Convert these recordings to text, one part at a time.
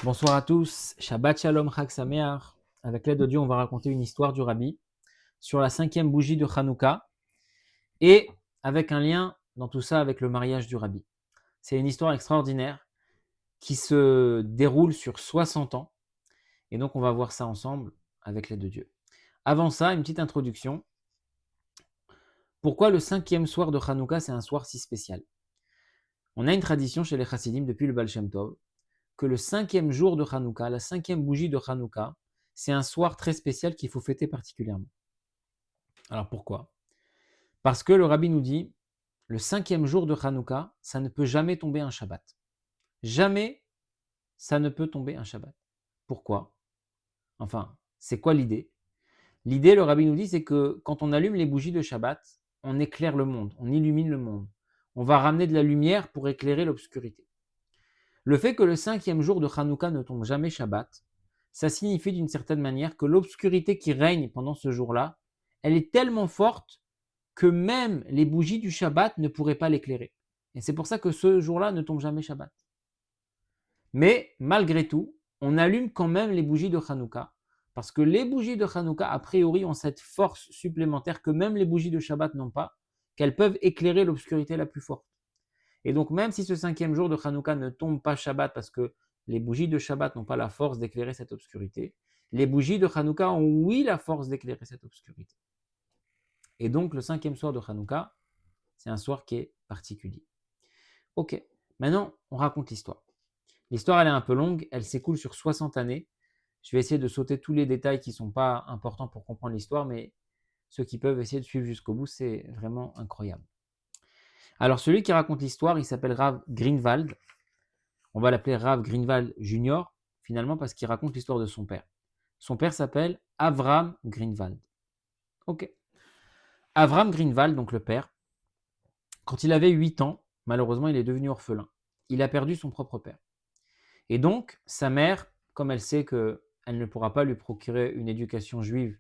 Bonsoir à tous, Shabbat Shalom Chag Sameach. Avec l'aide de Dieu, on va raconter une histoire du Rabbi sur la 5e bougie de Hanouka et avec un lien dans tout ça avec le mariage du Rabbi. C'est une histoire extraordinaire qui se déroule sur 60 ans et donc on va voir ça ensemble avec l'aide de Dieu. Avant ça, une petite introduction. Pourquoi le 5e soir de Hanouka, c'est un soir si spécial? On a une tradition chez les Chassidim depuis le Baal Shem Tov que le 5e jour de Hanouka, la 5e bougie de Hanouka, c'est un soir très spécial qu'il faut fêter particulièrement. Alors pourquoi? Parce que le Rabbi nous dit, le 5e jour de Hanouka, ça ne peut jamais tomber un Shabbat. Jamais ça ne peut tomber un Shabbat. Pourquoi? Enfin, c'est quoi l'idée? L'idée, le Rabbi nous dit, c'est que quand on allume les bougies de Shabbat, on éclaire le monde, on illumine le monde. On va ramener de la lumière pour éclairer l'obscurité. Le fait que le 5e jour de Hanouka ne tombe jamais Shabbat, ça signifie d'une certaine manière que l'obscurité qui règne pendant ce jour-là, elle est tellement forte que même les bougies du Shabbat ne pourraient pas l'éclairer. Et c'est pour ça que ce jour-là ne tombe jamais Shabbat. Mais malgré tout, on allume quand même les bougies de Hanouka, parce que les bougies de Hanouka, a priori, ont cette force supplémentaire que même les bougies de Shabbat n'ont pas, qu'elles peuvent éclairer l'obscurité la plus forte. Et donc, même si ce 5e jour de Hanouka ne tombe pas Shabbat, parce que les bougies de Shabbat n'ont pas la force d'éclairer cette obscurité, les bougies de Hanouka ont oui la force d'éclairer cette obscurité. Et donc, le 5e soir de Hanouka, c'est un soir qui est particulier. Ok, maintenant, on raconte l'histoire. L'histoire, elle est un peu longue, elle s'écoule sur 60 années. Je vais essayer de sauter tous les détails qui ne sont pas importants pour comprendre l'histoire, mais ceux qui peuvent essayer de suivre jusqu'au bout, c'est vraiment incroyable. Alors, celui qui raconte l'histoire, il s'appelle Rav Greenwald. On va l'appeler Rav Greenwald Junior, finalement, parce qu'il raconte l'histoire de son père. Son père s'appelle Avram Greenwald. Ok. Avram Greenwald, donc le père, quand il avait 8 ans, malheureusement, il est devenu orphelin. Il a perdu son propre père. Et donc, sa mère, comme elle sait qu'elle ne pourra pas lui procurer une éducation juive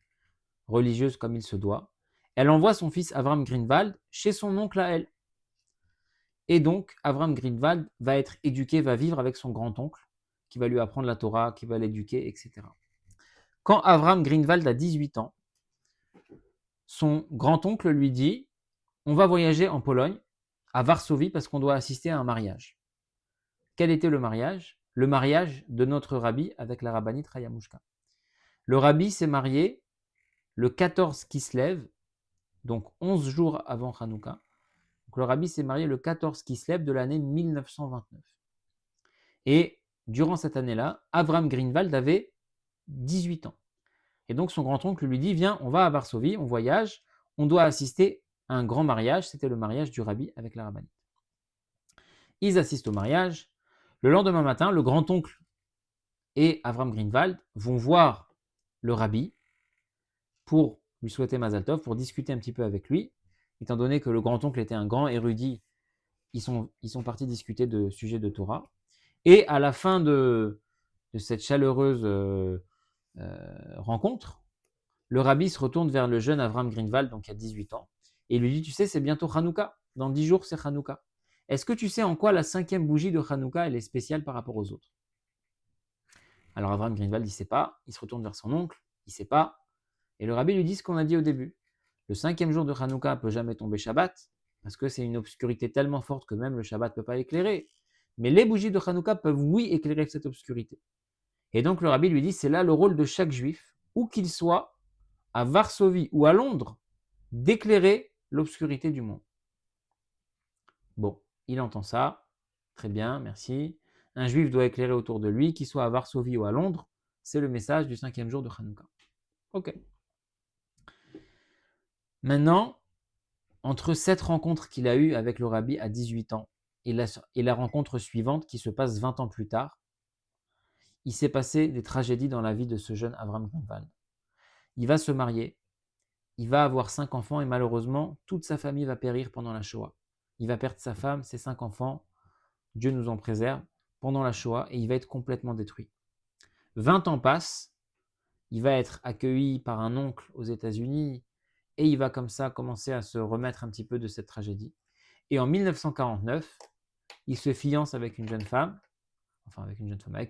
religieuse comme il se doit, elle envoie son fils Avram Greenwald chez son oncle à elle. Et donc, Avram Greenwald va être éduqué, va vivre avec son grand-oncle, qui va lui apprendre la Torah, qui va l'éduquer, etc. Quand Avram Greenwald a 18 ans, son grand-oncle lui dit « On va voyager en Pologne, à Varsovie, parce qu'on doit assister à un mariage. » Quel était le mariage? Le mariage de notre rabbi avec la rabbinite Rayamushka. Le rabbi s'est marié le 14 Kislev, donc 11 jours avant Hanouka. Donc le rabbi s'est marié le 14 Kislev de l'année 1929. Et durant cette année-là, Avram Greenwald avait 18 ans. Et donc son grand-oncle lui dit, viens, on va à Varsovie, on voyage, on doit assister à un grand mariage, c'était le mariage du rabbi avec la rabbinite. Ils assistent au mariage. Le lendemain matin, le grand-oncle et Avram Greenwald vont voir le rabbi pour lui souhaiter Mazal Tov, pour discuter un petit peu avec lui. Étant donné que le grand-oncle était un grand érudit, ils sont partis discuter de sujets de Torah. Et à la fin de cette chaleureuse rencontre, le rabbi se retourne vers le jeune Avram Greenwald, donc il a 18 ans, et il lui dit, tu sais, c'est bientôt Hanouka, dans 10 jours c'est Hanouka. Est-ce que tu sais en quoi la 5e bougie de Hanouka, elle est spéciale par rapport aux autres? Alors Avram Greenwald, il ne sait pas, il se retourne vers son oncle, il ne sait pas, et le rabbi lui dit ce qu'on a dit au début. Le 5e jour de Hanouka ne peut jamais tomber Shabbat, parce que c'est une obscurité tellement forte que même le Shabbat ne peut pas éclairer. Mais les bougies de Hanouka peuvent, oui, éclairer cette obscurité. Et donc le rabbi lui dit, c'est là le rôle de chaque juif, où qu'il soit, à Varsovie ou à Londres, d'éclairer l'obscurité du monde. Bon, il entend ça, très bien, merci. Un juif doit éclairer autour de lui, qu'il soit à Varsovie ou à Londres, c'est le message du 5e jour de Hanouka. Ok. Maintenant, entre cette rencontre qu'il a eue avec le rabbi à 18 ans et la rencontre suivante qui se passe 20 ans plus tard, il s'est passé des tragédies dans la vie de ce jeune Avram Greenwald. Il va se marier, il va avoir 5 enfants et malheureusement, toute sa famille va périr pendant la Shoah. Il va perdre sa femme, ses 5 enfants, Dieu nous en préserve, pendant la Shoah et il va être complètement détruit. 20 ans passent, il va être accueilli par un oncle aux États-Unis et il va comme ça commencer à se remettre un petit peu de cette tragédie. Et en 1949, il se fiance avec une jeune femme, avec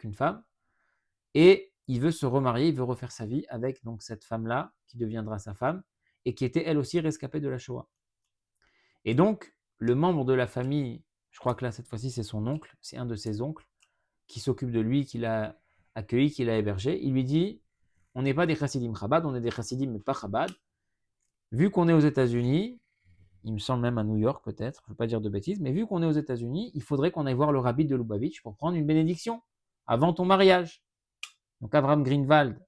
une femme, et il veut se remarier, il veut refaire sa vie avec donc cette femme-là, qui deviendra sa femme, et qui était elle aussi rescapée de la Shoah. Et donc, le membre de la famille, je crois que là, cette fois-ci, c'est son oncle, c'est un de ses oncles, qui s'occupe de lui, qui l'a accueilli, qui l'a hébergé, il lui dit, on n'est pas des chassidim Chabad, on est des chassidim mais pas Chabad. Vu qu'on est aux États-Unis, il me semble même à New York peut-être, je ne veux pas dire de bêtises, mais vu qu'on est aux États-Unis, il faudrait qu'on aille voir le rabbi de Lubavitch pour prendre une bénédiction avant ton mariage. Donc Abraham Greenwald,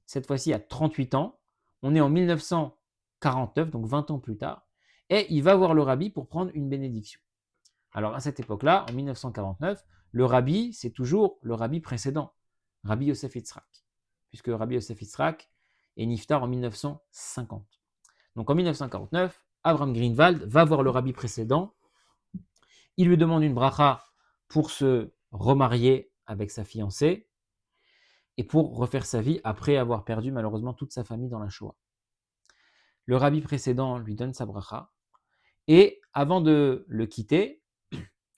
cette fois-ci à 38 ans, on est en 1949, donc 20 ans plus tard, et il va voir le rabbi pour prendre une bénédiction. Alors à cette époque-là, en 1949, le rabbi, c'est toujours le rabbi précédent, Rabbi Yosef Yitzhak, puisque Rabbi Yosef Yitzhak est niftar en 1950. Donc en 1949, Abraham Greenwald va voir le rabbi précédent, il lui demande une bracha pour se remarier avec sa fiancée et pour refaire sa vie après avoir perdu malheureusement toute sa famille dans la Shoah. Le rabbi précédent lui donne sa bracha et avant de le quitter,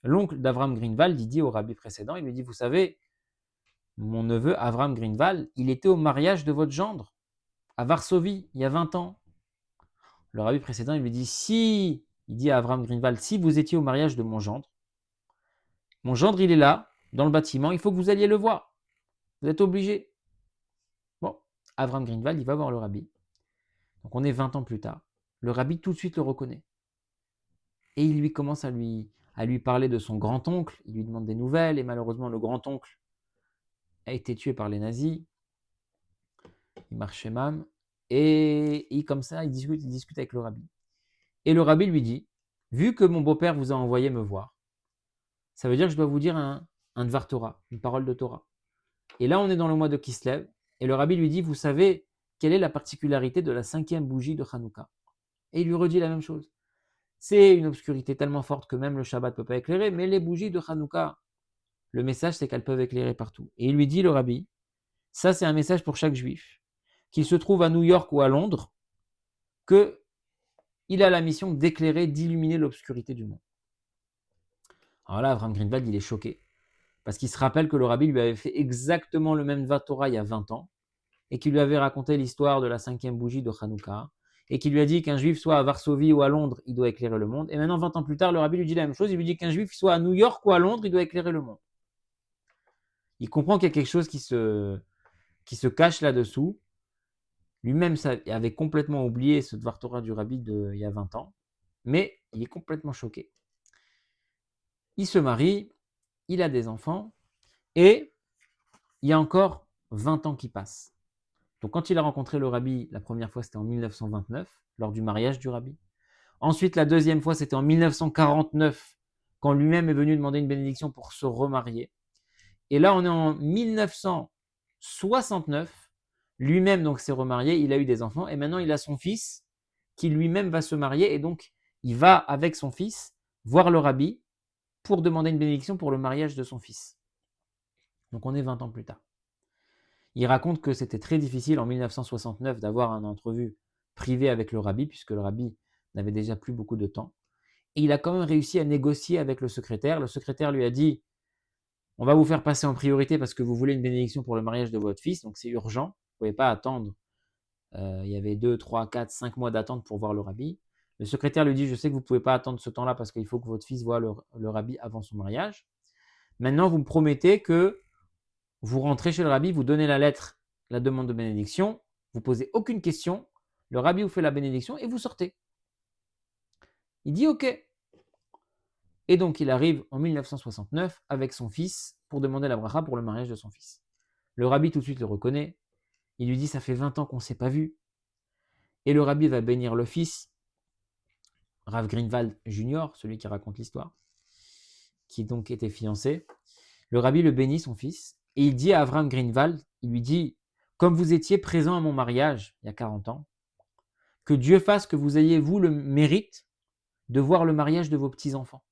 l'oncle d'Abraham Greenwald, il dit au rabbi précédent, il lui dit, vous savez, mon neveu Abraham Greenwald, il était au mariage de votre gendre à Varsovie il y a 20 ans. Le rabbi précédent, il lui dit, il dit à Abraham Greenwald, si vous étiez au mariage de mon gendre, il est là, dans le bâtiment, il faut que vous alliez le voir. Vous êtes obligé. Bon, Abraham Greenwald, il va voir le rabbi. Donc on est 20 ans plus tard. Le rabbi tout de suite le reconnaît. Et il lui commence à lui parler de son grand-oncle. Il lui demande des nouvelles. Et malheureusement, le grand-oncle a été tué par les nazis. Il marche chez Mam. Et comme ça, il discute avec le rabbi. Et le rabbi lui dit, vu que mon beau-père vous a envoyé me voir, ça veut dire que je dois vous dire un Dvar Torah, une parole de Torah. Et là, on est dans le mois de Kislev. Et le rabbi lui dit, vous savez quelle est la particularité de la 5e bougie de Hanouka? Et il lui redit la même chose. C'est une obscurité tellement forte que même le Shabbat ne peut pas éclairer, mais les bougies de Hanouka, le message c'est qu'elles peuvent éclairer partout. Et il lui dit, le rabbi, ça c'est un message pour chaque juif, qu'il se trouve à New York ou à Londres, qu'il a la mission d'éclairer, d'illuminer l'obscurité du monde. Alors là, Abraham Greenwald, il est choqué, parce qu'il se rappelle que le rabbi lui avait fait exactement le même Dvar Torah il y a 20 ans, et qu'il lui avait raconté l'histoire de la 5e bougie de Hanouka, et qui lui a dit qu'un juif soit à Varsovie ou à Londres, il doit éclairer le monde. Et maintenant, 20 ans plus tard, le rabbi lui dit la même chose, il lui dit qu'un juif soit à New York ou à Londres, il doit éclairer le monde. Il comprend qu'il y a quelque chose qui se cache là-dessous. Lui-même avait complètement oublié ce Dvar Torah du rabbi il y a 20 ans, mais il est complètement choqué. Il se marie, il a des enfants, et il y a encore 20 ans qui passent. Donc quand il a rencontré le rabbi, la première fois c'était en 1929, lors du mariage du rabbi. Ensuite, la deuxième fois c'était en 1949, quand lui-même est venu demander une bénédiction pour se remarier. Et là, on est en 1969, lui-même donc s'est remarié, il a eu des enfants, et maintenant il a son fils qui lui-même va se marier, et donc il va avec son fils voir le rabbi pour demander une bénédiction pour le mariage de son fils. Donc on est 20 ans plus tard. Il raconte que c'était très difficile en 1969 d'avoir une entrevue privée avec le rabbi, puisque le rabbi n'avait déjà plus beaucoup de temps. Et il a quand même réussi à négocier avec le secrétaire. Le secrétaire lui a dit, on va vous faire passer en priorité parce que vous voulez une bénédiction pour le mariage de votre fils, donc c'est urgent. Vous ne pouvez pas attendre. Il y avait 2, 3, 4, 5 mois d'attente pour voir le rabbi. Le secrétaire lui dit, je sais que vous ne pouvez pas attendre ce temps-là parce qu'il faut que votre fils voie le rabbi avant son mariage. Maintenant, vous me promettez que vous rentrez chez le rabbi, vous donnez la lettre, la demande de bénédiction, vous posez aucune question, le rabbi vous fait la bénédiction et vous sortez. Il dit OK. Et donc il arrive en 1969 avec son fils pour demander la bracha pour le mariage de son fils. Le rabbi tout de suite le reconnaît, il lui dit ça fait 20 ans qu'on ne s'est pas vu. Et le rabbi va bénir le fils, Rav Greenwald Jr., celui qui raconte l'histoire, qui donc était fiancé. Le rabbi le bénit son fils et il dit à Abraham Greenwald, il lui dit, comme vous étiez présent à mon mariage il y a 40 ans, que Dieu fasse que vous ayez, vous, le mérite de voir le mariage de vos petits-enfants.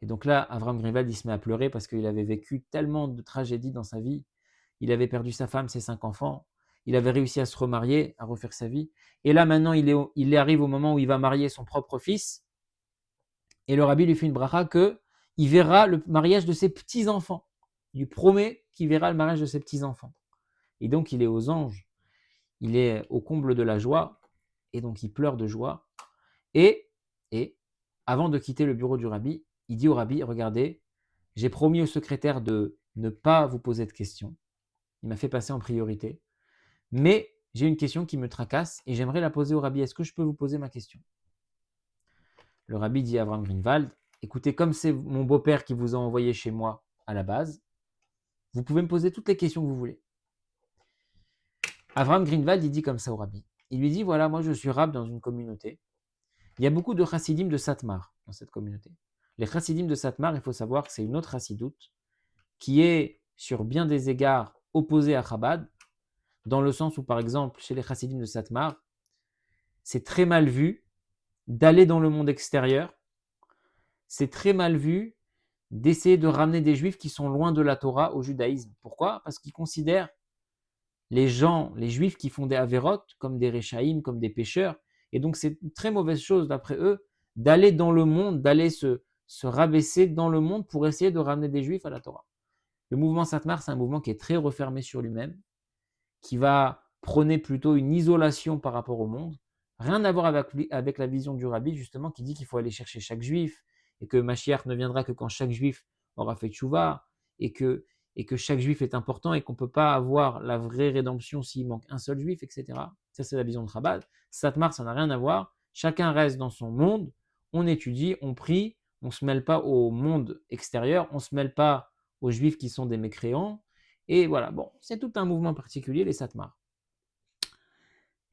Et donc là, Abraham Greenwald, il se met à pleurer parce qu'il avait vécu tellement de tragédies dans sa vie. Il avait perdu sa femme, ses 5 enfants. Il avait réussi à se remarier, à refaire sa vie. Et là, maintenant, il arrive au moment où il va marier son propre fils. Et le rabbi lui fait une bracha qu'il verra le mariage de ses petits-enfants. il lui promet qu'il verra le mariage de ses petits-enfants. Et donc, il est aux anges, il est au comble de la joie, et donc il pleure de joie. Et, avant de quitter le bureau du rabbi, il dit au rabbi, regardez, j'ai promis au secrétaire de ne pas vous poser de questions. Il m'a fait passer en priorité. Mais j'ai une question qui me tracasse et j'aimerais la poser au rabbi. Est-ce que je peux vous poser ma question? Le rabbi dit à Avram Greenwald, écoutez, comme c'est mon beau-père qui vous a envoyé chez moi à la base, vous pouvez me poser toutes les questions que vous voulez. Avram Greenwald, il dit comme ça au rabbi. Il lui dit, voilà, moi je suis rab dans une communauté. Il y a beaucoup de chassidim de Satmar dans cette communauté. Les chassidim de Satmar, il faut savoir que c'est une autre chassidoute qui est sur bien des égards opposée à Chabad, dans le sens où, par exemple, chez les chassidim de Satmar, c'est très mal vu d'aller dans le monde extérieur, c'est très mal vu d'essayer de ramener des juifs qui sont loin de la Torah au judaïsme. Pourquoi? Parce qu'ils considèrent les gens, les juifs qui font des avérotes, comme des réchaïm, comme des pécheurs, et donc c'est une très mauvaise chose d'après eux d'aller dans le monde, d'aller se rabaisser dans le monde pour essayer de ramener des juifs à la Torah. Le mouvement Satmar, c'est un mouvement qui est très refermé sur lui-même, qui va prôner plutôt une isolation par rapport au monde. Rien à voir avec la vision du rabbi, justement, qui dit qu'il faut aller chercher chaque juif, et que Mashiach ne viendra que quand chaque juif aura fait tchouva, et que chaque juif est important, et qu'on ne peut pas avoir la vraie rédemption s'il manque un seul juif, etc. Ça, c'est la vision de Chabad. Satmar, ça n'a rien à voir. Chacun reste dans son monde, on étudie, on prie, on ne se mêle pas au monde extérieur, on ne se mêle pas aux juifs qui sont des mécréants, et voilà, bon, c'est tout un mouvement particulier, les Satmar.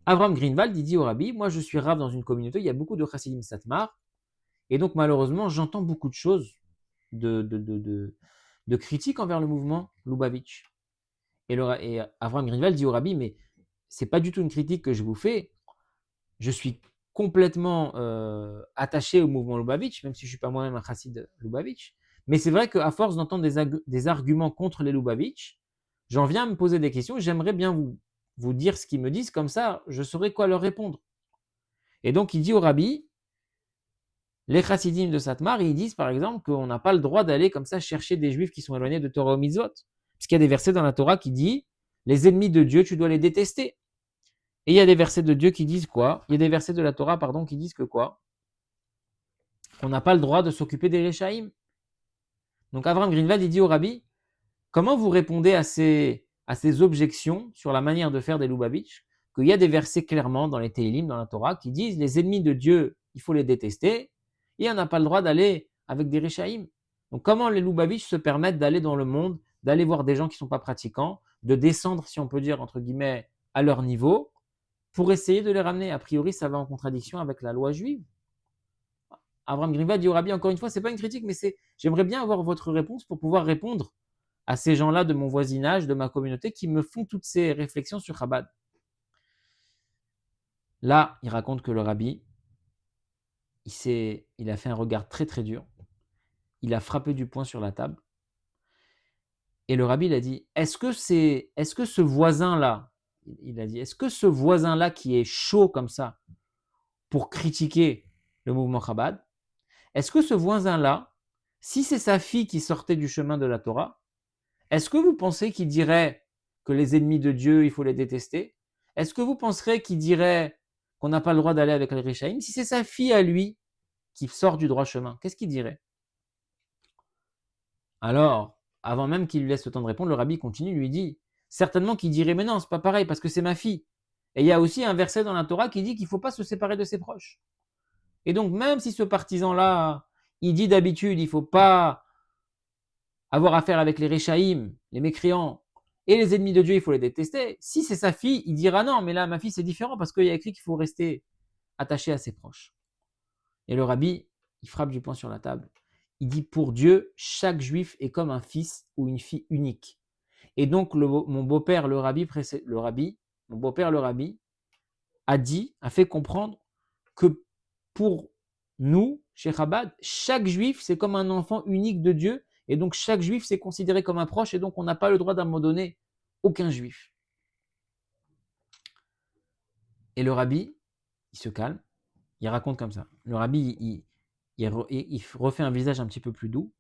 Avram Greenwald, il dit au rabbi, moi je suis rave dans une communauté, il y a beaucoup de chassidim Satmar, et donc malheureusement, j'entends beaucoup de choses, de critiques envers le mouvement Lubavitch. Et Avram Greenwald dit au rabbi, mais c'est pas du tout une critique que je vous fais, je suis complètement attaché au mouvement Lubavitch, même si je ne suis pas moi-même un chassid Lubavitch, mais c'est vrai qu'à force d'entendre des arguments contre les Lubavitch, j'en viens à me poser des questions, j'aimerais bien vous dire ce qu'ils me disent, comme ça je saurais quoi leur répondre. Et donc il dit au rabbi, les chassidim de Satmar, ils disent par exemple qu'on n'a pas le droit d'aller comme ça chercher des juifs qui sont éloignés de Torah ou Mitzvot. Parce qu'il y a des versets dans la Torah qui disent, les ennemis de Dieu, tu dois les détester. Et il y a des versets de Dieu qui disent quoi? Il y a des versets de la Torah, pardon, qui disent que quoi? On n'a pas le droit de s'occuper des Réchaïm. Donc Avram Greenwald, il dit au rabbi, comment vous répondez à ces objections sur la manière de faire des Lubavitch, qu'il y a des versets clairement dans les Télim, dans la Torah, qui disent les ennemis de Dieu, il faut les détester, et on n'a pas le droit d'aller avec des Réchaïm. Donc comment les Lubavitch se permettent d'aller dans le monde, d'aller voir des gens qui ne sont pas pratiquants, de descendre, si on peut dire, entre guillemets, à leur niveau, pour essayer de les ramener? A priori, ça va en contradiction avec la loi juive. Avram Greenwald dit au rabbi, encore une fois, ce n'est pas une critique, mais j'aimerais bien avoir votre réponse pour pouvoir répondre à ces gens-là de mon voisinage, de ma communauté, qui me font toutes ces réflexions sur Chabad. Là, il raconte que le rabbi, il a fait un regard très très dur, il a frappé du poing sur la table, et le rabbi, il a dit, est-ce que ce voisin-là, il a dit, est-ce que ce voisin-là qui est chaud comme ça pour critiquer le mouvement Chabad, est-ce que ce voisin-là, si c'est sa fille qui sortait du chemin de la Torah, est-ce que vous pensez qu'il dirait que les ennemis de Dieu, il faut les détester? Est-ce que vous penserez qu'il dirait qu'on n'a pas le droit d'aller avec les Réchaïm? Si c'est sa fille à lui qui sort du droit chemin, qu'est-ce qu'il dirait? Alors, avant même qu'il lui laisse le temps de répondre, le rabbi continue, lui dit, certainement qu'il dirait, mais non, c'est pas pareil, parce que c'est ma fille. Et il y a aussi un verset dans la Torah qui dit qu'il ne faut pas se séparer de ses proches. Et donc, même si ce partisan-là, il dit d'habitude, il ne faut pas avoir affaire avec les Réchaïm, les mécréants, et les ennemis de Dieu, il faut les détester. Si c'est sa fille, il dira non, mais là, ma fille, c'est différent parce qu'il y a écrit qu'il faut rester attaché à ses proches. Et le rabbi, il frappe du poing sur la table. Il dit, pour Dieu, chaque juif est comme un fils ou une fille unique. Et donc, mon beau-père, le rabbi, a fait comprendre que pour nous, chez Chabad, chaque juif, c'est comme un enfant unique de Dieu, et donc chaque juif, c'est considéré comme un proche, et donc on n'a pas le droit d'abandonner aucun juif. Et le rabbi, il se calme, il raconte comme ça. Le rabbi, il refait un visage un petit peu plus doux,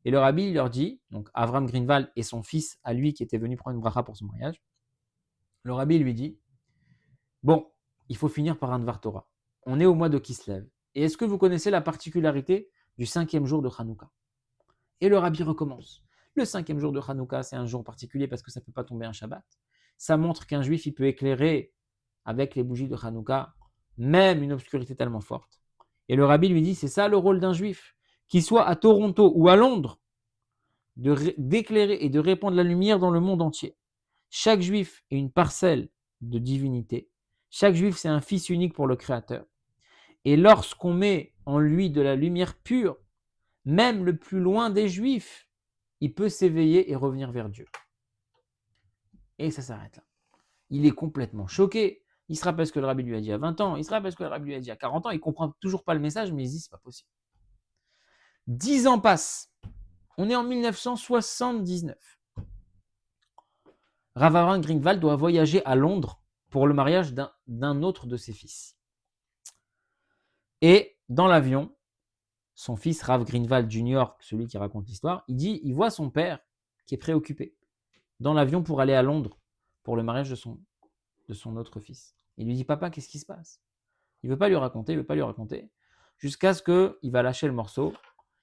Et le rabbi il leur dit, donc Avram Greenwald et son fils à lui qui était venu prendre une bracha pour son mariage, le rabbi lui dit, bon, il faut finir par un Dvar Torah. On est au mois de Kislev. Et est-ce que vous connaissez la particularité du 5e jour de Hanouka? Et le rabbi recommence. Le 5e jour de Hanouka, c'est un jour particulier parce que ça ne peut pas tomber un Shabbat. Ça montre qu'un juif, il peut éclairer avec les bougies de Hanouka, même une obscurité tellement forte. Et le rabbi lui dit, c'est ça le rôle d'un juif, qu'il soit à Toronto ou à Londres, d'éclairer et de répandre la lumière dans le monde entier. Chaque juif est une parcelle de divinité. Chaque juif, c'est un fils unique pour le Créateur. Et lorsqu'on met en lui de la lumière pure, même le plus loin des juifs, il peut s'éveiller et revenir vers Dieu. Et ça s'arrête là. Il est complètement choqué. Il se rappelle ce que le rabbi lui a dit à 20 ans, il se rappelle ce que le rabbi lui a dit à 40 ans, il ne comprend toujours pas le message, mais il se dit, c'est pas possible. 10 ans passent. On est en 1979. Rav Avram Greenwald doit voyager à Londres pour le mariage d'un autre de ses fils. Et dans l'avion, son fils Rav Greenwald Jr., celui qui raconte l'histoire, il voit son père qui est préoccupé dans l'avion pour aller à Londres pour le mariage de son autre fils. Il lui dit, papa, qu'est-ce qui se passe? Il ne veut pas lui raconter, jusqu'à ce qu'il va lâcher le morceau.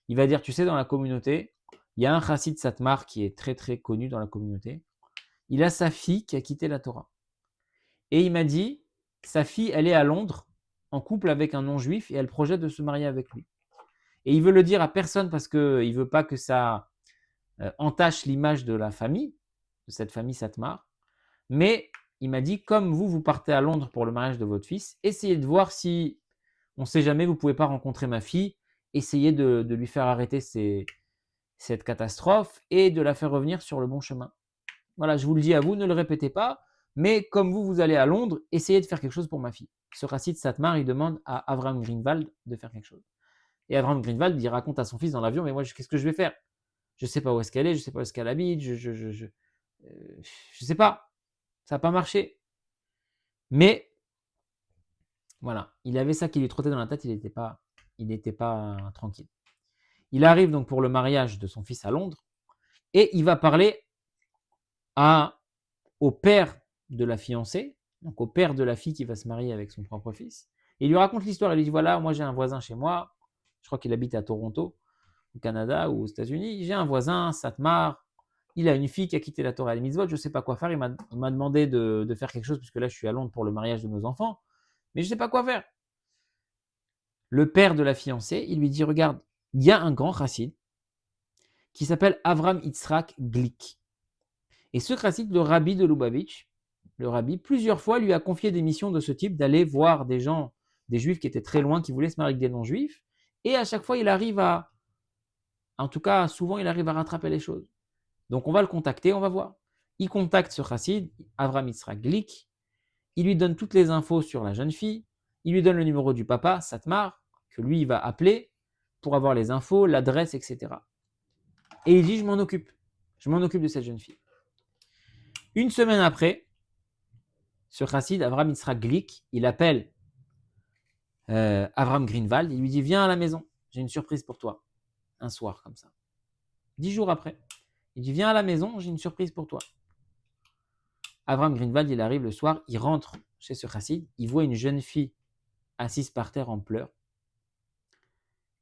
Il va dire, tu sais, dans la communauté, il y a un chassid Satmar qui est très très connu dans la communauté. Il a sa fille qui a quitté la Torah. Et il m'a dit, sa fille, elle est à Londres, en couple avec un non-juif, et elle projette de se marier avec lui. Et il veut le dire à personne parce qu'il ne veut pas que ça entache l'image de la famille, de cette famille Satmar. Mais il m'a dit, comme vous partez à Londres pour le mariage de votre fils, essayez de voir si, on ne sait jamais, vous ne pouvez pas rencontrer ma fille, essayez de lui faire arrêter cette catastrophe et de la faire revenir sur le bon chemin. Voilà, je vous le dis à vous, ne le répétez pas, mais comme vous allez à Londres, essayez de faire quelque chose pour ma fille. Ce chassid Satmar, il demande à Avram Greenwald de faire quelque chose. Et Avram Greenwald, il raconte à son fils dans l'avion, mais moi, qu'est-ce que je vais faire? Je ne sais pas où est-ce qu'elle est, je ne sais pas où est-ce qu'elle habite, je sais pas. Ça n'a pas marché. Mais, voilà, il avait ça qui lui trottait dans la tête, il n'était pas tranquille. Il arrive donc pour le mariage de son fils à Londres, et il va parler au père de la fiancée, donc au père de la fille qui va se marier avec son propre fils. Et il lui raconte l'histoire, il lui dit, voilà, moi j'ai un voisin chez moi, je crois qu'il habite à Toronto, au Canada ou aux États-Unis, j'ai un voisin, Satmar, il a une fille qui a quitté la Torah et les mitzvot, je ne sais pas quoi faire, il m'a demandé de faire quelque chose, puisque là je suis à Londres pour le mariage de nos enfants, mais je ne sais pas quoi faire. Le père de la fiancée, il lui dit, regarde, il y a un grand chassid qui s'appelle Avram Yitzhak Glick. Et ce chassid, le rabbi de Lubavitch, le rabbi, plusieurs fois lui a confié des missions de ce type, d'aller voir des gens, des juifs qui étaient très loin, qui voulaient se marier avec des non-juifs, et à chaque fois il arrive en tout cas souvent il arrive à rattraper les choses. Donc on va le contacter, on va voir. Il contacte ce chassid, Avram Yitzhak Glick, il lui donne toutes les infos sur la jeune fille, il lui donne le numéro du papa, Satmar, que lui il va appeler pour avoir les infos, l'adresse, etc. Et il dit, je m'en occupe de cette jeune fille. Une semaine après, ce chassid, Avram Yitzhak Glick, il appelle Avram Greenwald, il lui dit, viens à la maison, j'ai une surprise pour toi. Un soir comme ça. 10 jours après, il dit, viens à la maison, j'ai une surprise pour toi. Avram Greenwald, il arrive le soir, il rentre chez ce chassid, il voit une jeune fille assise par terre en pleurs.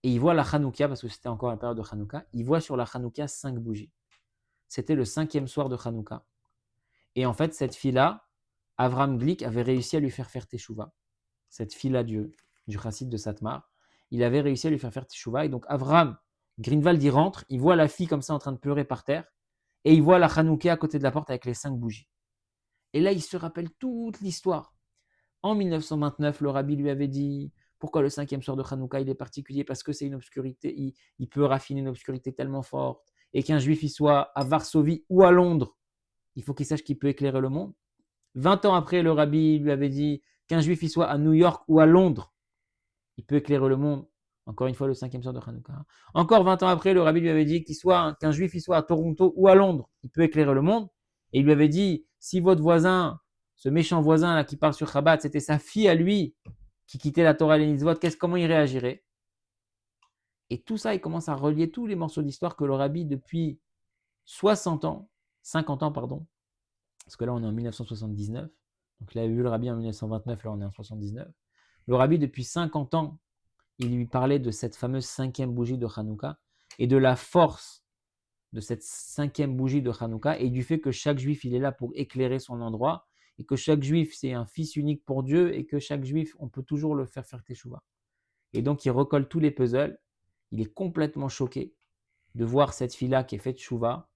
Et il voit la Hanouka, parce que c'était encore la période de Hanouka, il voit sur la Hanouka 5 bougies. C'était le 5e soir de Hanouka. Et en fait, cette fille-là, Avram Glick avait réussi à lui faire teshuva. Cette fille-là du chassid de Satmar, il avait réussi à lui faire teshuva. Et donc Avram Greenwald, il rentre, il voit la fille comme ça en train de pleurer par terre, et il voit la Hanouka à côté de la porte avec les 5 bougies. Et là, il se rappelle toute l'histoire. En 1929, le rabbi lui avait dit, pourquoi le 5e soir de Hanouka, il est particulier? Parce que c'est une obscurité, il peut raffiner une obscurité tellement forte, et qu'un juif, il soit à Varsovie ou à Londres, il faut qu'il sache qu'il peut éclairer le monde. 20 ans après, le rabbi lui avait dit qu'un juif, il soit à New York ou à Londres, il peut éclairer le monde. Encore une fois, le 5e soir de Hanouka. Encore 20 ans après, le rabbi lui avait dit qu'un juif, il soit à Toronto ou à Londres, il peut éclairer le monde. Et il lui avait dit, si votre voisin, ce méchant voisin là qui parle sur Shabbat, c'était sa fille à lui qui quittait la Torah et les mitzvot, comment il réagirait? Et tout ça, il commence à relier tous les morceaux d'histoire que le rabbi, depuis 60 ans, 50 ans, pardon, parce que là, on est en 1979, donc il a eu le rabbi en 1929, là, on est en 79. Le rabbi, depuis 50 ans, il lui parlait de cette fameuse cinquième bougie de Hanouka et de la force de cette cinquième bougie de Hanouka et du fait que chaque juif, il est là pour éclairer son endroit et que chaque juif, c'est un fils unique pour Dieu et que chaque juif, on peut toujours le faire teshuva. Et donc, il recolle tous les puzzles. Il est complètement choqué de voir cette fille-là qui est faite teshuva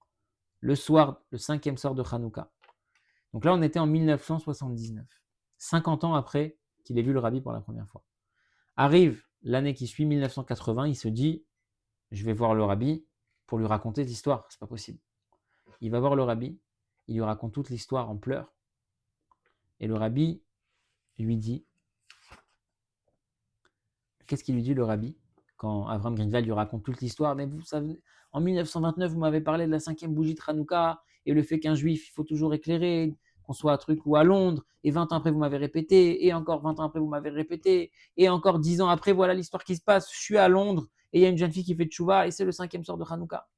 le soir, le cinquième soir de Hanouka. Donc là, on était en 1979, 50 ans après qu'il ait vu le rabbi pour la première fois. Arrive l'année qui suit, 1980, il se dit, je vais voir le rabbi pour lui raconter l'histoire, c'est pas possible. Il va voir le rabbi, il lui raconte toute l'histoire en pleurs, et le rabbi lui dit, qu'est-ce qu'il lui dit le rabbi quand Avram Greenwald lui raconte toute l'histoire? Mais vous savez, en 1929, vous m'avez parlé de la cinquième bougie de Hanouka et le fait qu'un juif, il faut toujours éclairer, qu'on soit à truc ou à Londres, et 20 ans après, vous m'avez répété, et encore 20 ans après, vous m'avez répété, et encore 10 ans après, voilà l'histoire qui se passe, je suis à Londres, et il y a une jeune fille qui fait tchouva, et c'est le cinquième soir de Hanouka.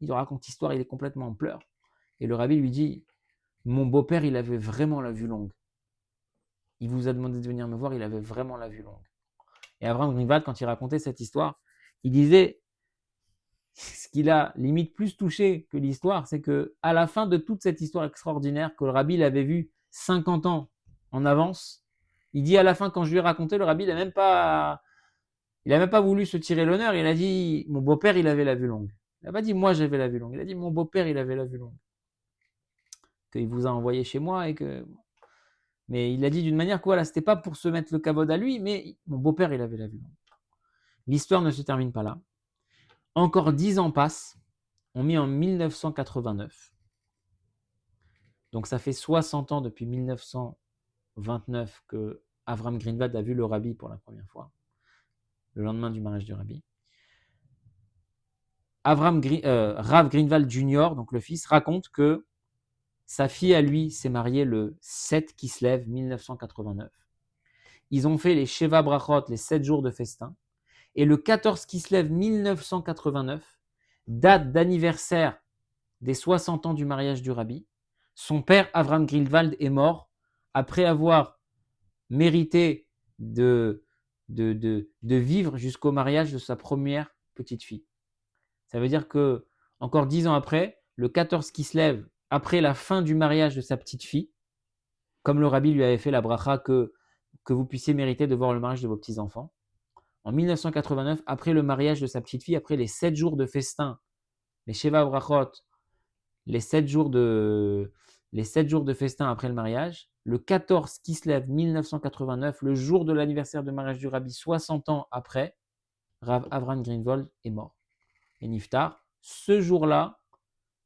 Il lui raconte l'histoire, il est complètement en pleurs. Et le rabbi lui dit, mon beau-père, il avait vraiment la vue longue. Il vous a demandé de venir me voir, il avait vraiment la vue longue. Et Avram Greenwald, quand il racontait cette histoire, il disait, ce qui l'a limite plus touché que l'histoire, c'est que à la fin de toute cette histoire extraordinaire que le rabbi l'avait vue 50 ans en avance, il dit à la fin, quand je lui ai raconté, le rabbi, il n'a même pas voulu se tirer l'honneur. Il a dit, mon beau-père, il avait la vue longue. Il n'a pas dit, moi, j'avais la vue longue. Il a dit, mon beau-père, il avait la vue longue. Qu'il vous a envoyé chez moi et que... Mais il a dit d'une manière que voilà, c'était pas pour se mettre le kavod à lui, mais mon beau-père, il avait la vue longue. L'histoire ne se termine pas là. Encore 10 ans passent, on met en 1989. Donc ça fait 60 ans depuis 1929 que Avram Greenwald a vu le rabbi pour la première fois, le lendemain du mariage du rabbi. Rav Greenwald Jr., donc le fils, raconte que sa fille à lui s'est mariée le 7 Kislev 1989. Ils ont fait les Sheva Brachot, les 7 jours de festin. Et le 14 Kislev 1989, date d'anniversaire des 60 ans du mariage du rabbi, son père Avram Greenwald est mort après avoir mérité de vivre jusqu'au mariage de sa première petite fille. Ça veut dire que encore 10 ans après, le 14 Kislev, après la fin du mariage de sa petite fille, comme le rabbi lui avait fait la bracha que vous puissiez mériter de voir le mariage de vos petits-enfants, en 1989, après le mariage de sa petite fille, après les 7 jours de festin, les Sheva Brachot, les 7 jours de festin après le mariage, le 14 Kislev 1989, le jour de l'anniversaire de mariage du rabbi, 60 ans après, Rav Avram Greenwald est mort. Et Niftar, ce jour-là,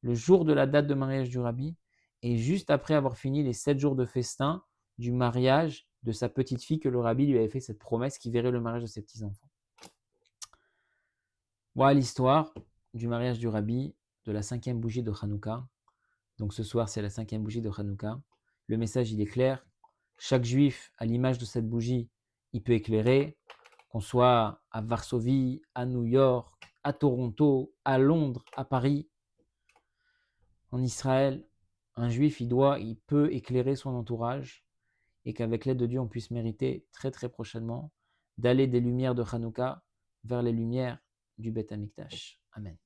le jour de la date de mariage du rabbi, et juste après avoir fini les 7 jours de festin du mariage de sa petite fille que le rabbi lui avait fait cette promesse qui verrait le mariage de ses petits-enfants. Voilà l'histoire du mariage du rabbi, de la cinquième bougie de Hanouka. Donc ce soir, c'est la cinquième bougie de Hanouka. Le message, il est clair. Chaque juif, à l'image de cette bougie, il peut éclairer, qu'on soit à Varsovie, à New York, à Toronto, à Londres, à Paris, en Israël. Un juif, il peut éclairer son entourage et qu'avec l'aide de Dieu, on puisse mériter très très prochainement d'aller des lumières de Hanouka vers les lumières du Beth Amikdash. Amen.